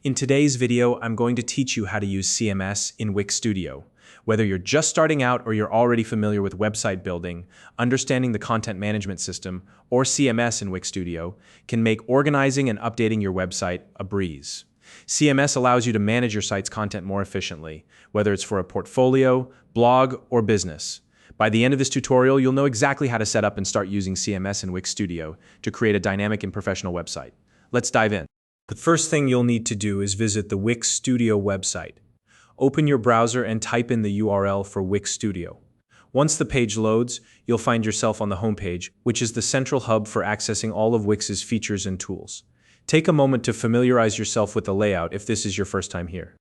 In today's video, I'm going to teach you how to use CMS in Wix Studio. Whether you're just starting out or you're already familiar with website building, understanding the content management system, or CMS in Wix Studio can make organizing and updating your website a breeze. CMS allows you to manage your site's content more efficiently, whether it's for a portfolio, blog, or business. By the end of this tutorial, you'll know exactly how to set up and start using CMS in Wix Studio to create a dynamic and professional website. Let's dive in. The first thing you'll need to do is visit the Wix Studio website. Open your browser and type in the URL for Wix Studio. Once the page loads, you'll find yourself on the home page, which is the central hub for accessing all of Wix's features and tools. Take a moment to familiarize yourself with the layout if this is your first time here.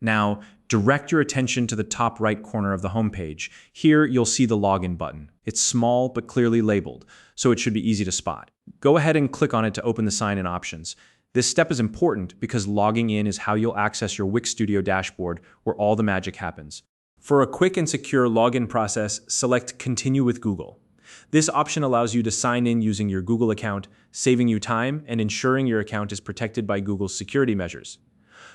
Now, direct your attention to the top right corner of the home page. Here, you'll see the login button. It's small but clearly labeled, so it should be easy to spot. Go ahead and click on it to open the sign-in options. This step is important because logging in is how you'll access your Wix Studio dashboard where all the magic happens. For a quick and secure login process, select Continue with Google. This option allows you to sign in using your Google account, saving you time and ensuring your account is protected by Google's security measures.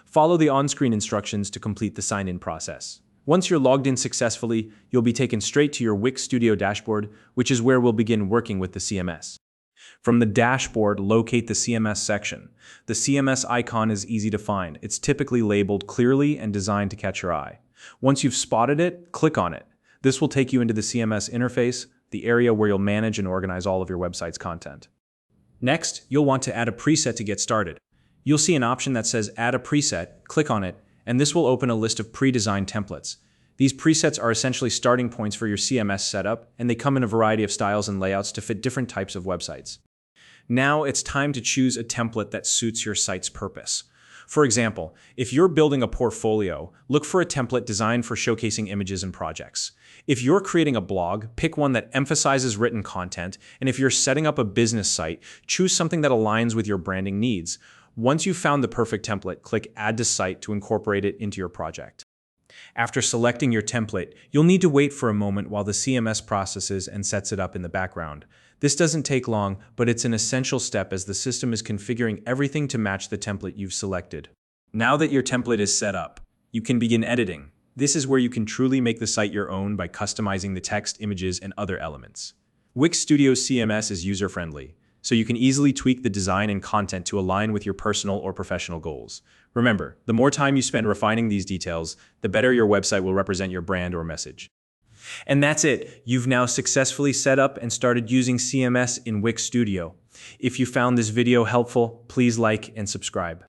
Follow the on-screen instructions to complete the sign-in process. Once you're logged in successfully, you'll be taken straight to your Wix Studio dashboard, which is where we'll begin working with the CMS. From the dashboard, locate the CMS section. The CMS icon is easy to find. It's typically labeled clearly and designed to catch your eye. Once you've spotted it, click on it. This will take you into the CMS interface, the area where you'll manage and organize all of your website's content. Next, you'll want to add a preset to get started. You'll see an option that says Add a Preset, click on it, and this will open a list of pre-designed templates. These presets are essentially starting points for your CMS setup, and they come in a variety of styles and layouts to fit different types of websites. Now it's time to choose a template that suits your site's purpose. For example, if you're building a portfolio, look for a template designed for showcasing images and projects. If you're creating a blog, pick one that emphasizes written content, and if you're setting up a business site, choose something that aligns with your branding needs. Once you've found the perfect template, click Add to Site to incorporate it into your project. After selecting your template, you'll need to wait for a moment while the CMS processes and sets it up in the background. This doesn't take long, but it's an essential step as the system is configuring everything to match the template you've selected. Now that your template is set up, you can begin editing. This is where you can truly make the site your own by customizing the text, images, and other elements. Wix Studio CMS is user-friendly, so you can easily tweak the design and content to align with your personal or professional goals. Remember, the more time you spend refining these details, the better your website will represent your brand or message. And that's it. You've now successfully set up and started using CMS in Wix Studio. If you found this video helpful, please like and subscribe.